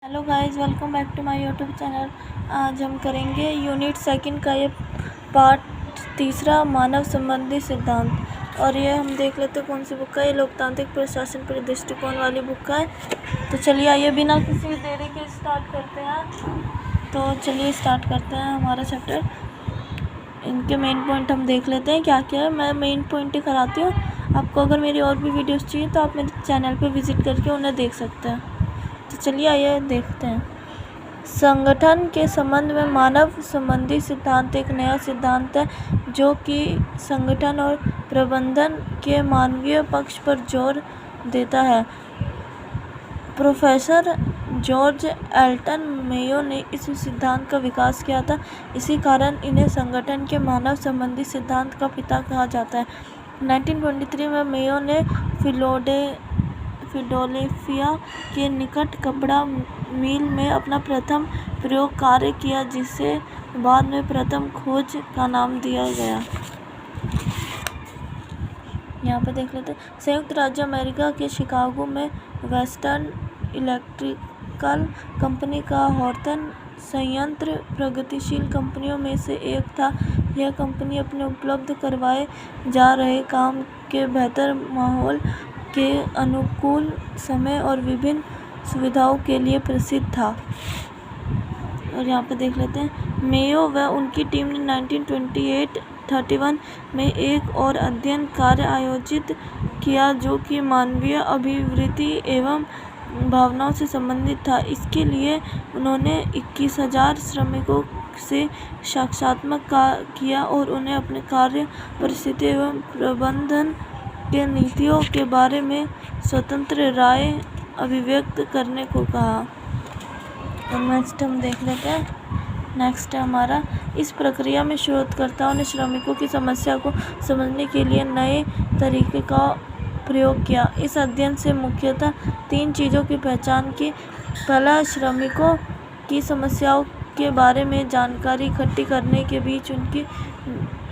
Hello guys, welcome back to my YouTube channel. आज हम करेंगे यूनिट सेकंड का ये पार्ट तीसरा, मानव संबंधी सिद्धांत। और ये हम देख लेते हैं कौन सी बुक है। ये लोकतांत्रिक प्रशासन पर दृष्टिकोण वाली बुक है। तो चलिए आइए बिना किसी देरी के स्टार्ट करते हैं। तो चलिए स्टार्ट करते हैं हमारा चैप्टर। इनके मेन पॉइंट हम देख लेते हैं क्या क्या है। मैं मेन पॉइंट ही कराती हूँ। आपको अगर मेरी और भी वीडियोज़ चाहिए तो आप मेरे चैनल पर विज़िट करके उन्हें देख सकते हैं। तो चलिए आइए देखते हैं। संगठन के संबंध में मानव संबंधी सिद्धांत एक नया सिद्धांत है जो कि संगठन और प्रबंधन के मानवीय पक्ष पर जोर देता है। प्रोफेसर जॉर्ज एल्टन मेयो ने इस सिद्धांत का विकास किया था। इसी कारण इन्हें संगठन के मानव संबंधी सिद्धांत का पिता कहा जाता है। 1923 में मेयो ने फिलाडेल्फिया के निकट कपड़ा मिल में अपना प्रथम प्रयोग कार्य किया, जिसे बाद में प्रथम खोज का नाम दिया गया। यहाँ पर देख लेते हैं। संयुक्त राज्य अमेरिका के शिकागो में वेस्टर्न इलेक्ट्रिकल कंपनी का हॉर्टन संयंत्र प्रगतिशील कंपनियों में से एक था। यह कंपनी अपने उपलब्ध करवाए जा रहे काम के बेहतर माहौल के अनुकूल समय और विभिन्न सुविधाओं के लिए प्रसिद्ध था। और यहाँ पे देख लेते हैं। मेयो व उनकी टीम ने 1928-31 में एक और अध्ययन कार्य आयोजित किया जो कि मानवीय अभिवृत्ति एवं भावनाओं से संबंधित था। इसके लिए उन्होंने 21,000 श्रमिकों से साक्षात्कार किया और उन्हें अपने कार्य परिस्थिति एवं प्रबंधन के नीतियों के बारे में स्वतंत्र राय अभिव्यक्त करने को कहा। और नेक्स्ट हम देख लेते हैं। नेक्स्ट है हमारा, इस प्रक्रिया में शोधकर्ताओं ने श्रमिकों की समस्या को समझने के लिए नए तरीके का प्रयोग किया। इस अध्ययन से मुख्यतः 3 चीज़ों की पहचान की। पहला, श्रमिकों की समस्याओं के बारे में जानकारी इकट्ठी करने के बीच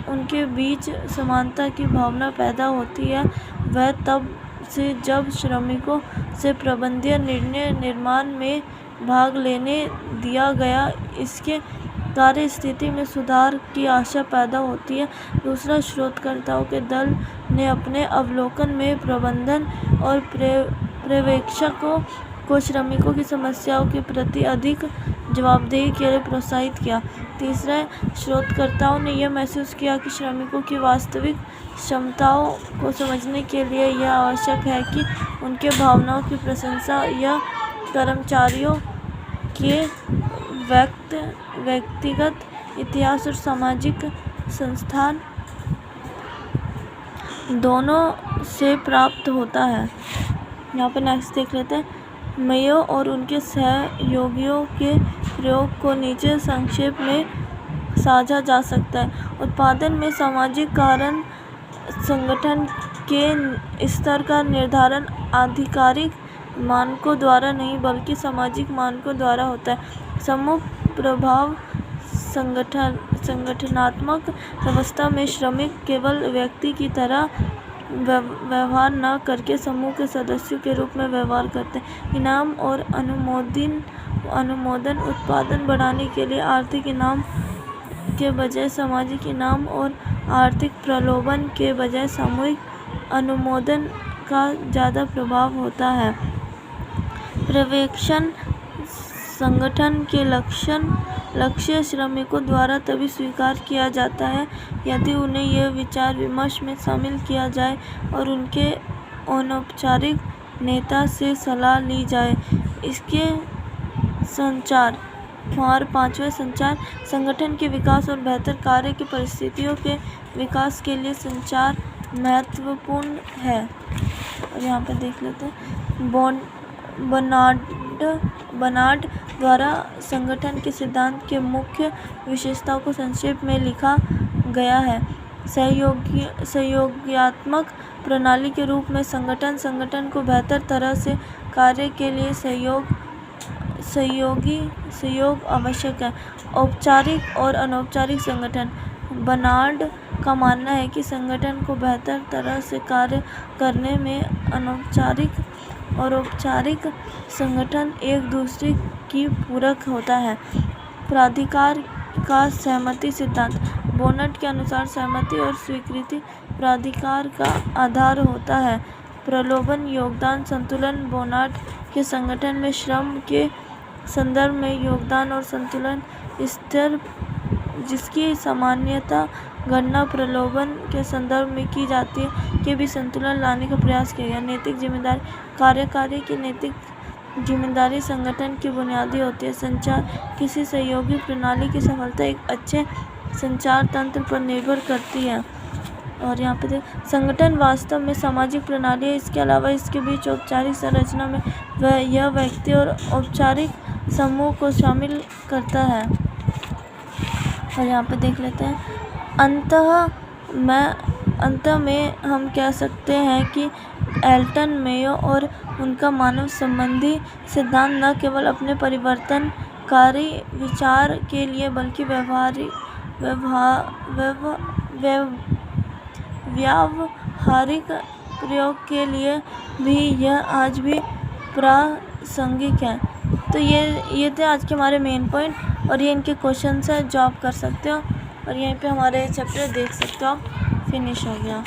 उनके बीच समानता की भावना पैदा होती है। वह तब से जब श्रमिकों से प्रबंधीय निर्णय निर्माण में भाग लेने दिया गया, इसके कार्य स्थिति में सुधार की आशा पैदा होती है। दूसरा, शोधकर्ताओं के दल ने अपने अवलोकन में प्रबंधन और पर्यवेक्षकों को श्रमिकों की समस्याओं के प्रति अधिक जवाबदेही के लिए प्रोत्साहित किया। तीसरा, शोधकर्ताओं ने यह महसूस किया कि श्रमिकों की वास्तविक क्षमताओं को समझने के लिए यह आवश्यक है कि उनके भावनाओं की प्रशंसा या कर्मचारियों के व्यक्तिगत इतिहास और सामाजिक संस्थान दोनों से प्राप्त होता है। यहाँ पर नेक्स्ट देख लेते हैं। मेयो और उनके सहयोगियों के प्रयोग को नीचे संक्षेप में साझा जा सकता है। उत्पादन में सामाजिक कारण संगठन के स्तर का निर्धारण आधिकारिक मानकों द्वारा नहीं बल्कि सामाजिक मानकों द्वारा होता है। समूह प्रभाव संगठनात्मक व्यवस्था में श्रमिक केवल व्यक्ति की तरह व्यवहार न करके समूह के सदस्यों के रूप में व्यवहार करते हैं। इनाम और अनुमोदन उत्पादन बढ़ाने के लिए आर्थिक इनाम के बजाय सामाजिक इनाम और आर्थिक प्रलोभन के बजाय सामूहिक अनुमोदन का ज़्यादा प्रभाव होता है। पर्यवेक्षण संगठन के लक्ष्य श्रमिकों द्वारा तभी स्वीकार किया जाता है यदि उन्हें यह विचार विमर्श में शामिल किया जाए और उनके अनौपचारिक नेता से सलाह ली जाए। इसके संचार। और 5वां, संचार संगठन के विकास और बेहतर कार्य की परिस्थितियों के विकास के लिए संचार महत्वपूर्ण है। और यहाँ पर देख लेते हैं। बर्नार्ड द्वारा संगठन के सिद्धांत के मुख्य विशेषताओं को संक्षेप में लिखा गया है। सहयोगात्मक प्रणाली के रूप में संगठन को बेहतर तरह से कार्य के लिए सहयोग आवश्यक है। औपचारिक और अनौपचारिक संगठन। बर्नार्ड का मानना है कि संगठन को बेहतर तरह से कार्य करने में अनौपचारिक और औपचारिक संगठन एक दूसरे की पूरक होता है। प्राधिकार का सहमति सिद्धांत। बोनट के अनुसार सहमति और स्वीकृति प्राधिकार का आधार होता है। प्रलोभन योगदान संतुलन। बोनट के संगठन में श्रम के संदर्भ में योगदान और संतुलन स्तर जिसकी सामान्यतः गणना प्रलोभन के संदर्भ में की जाती है के भी संतुलन लाने का प्रयास किया गया। नैतिक जिम्मेदारी। कार्यकारी की नैतिक जिम्मेदारी संगठन की बुनियादी होती है। संचार। किसी सहयोगी प्रणाली की सफलता एक अच्छे संचार तंत्र पर निर्भर करती है। और यहाँ पे संगठन वास्तव में सामाजिक प्रणाली है। इसके अलावा इसके बीच औपचारिक संरचना में यह व्यक्ति और औपचारिक समूह को शामिल करता है। और यहाँ पे देख लेते हैं अंत में हम कह सकते हैं कि एल्टन मेयो और उनका मानव संबंधी सिद्धांत न केवल अपने परिवर्तनकारी विचार के लिए बल्कि व्यावहारिक प्रयोग के लिए भी यह आज भी प्रासंगिक है। तो ये थे आज के हमारे मेन पॉइंट और ये इनके क्वेश्चंस है जो आप कर सकते हो। और यहीं पे हमारे चैप्टर देख सकते हो आप फिनिश हो गया।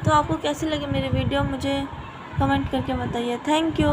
तो आपको कैसी लगी मेरी वीडियो मुझे कमेंट करके बताइए। Thank you.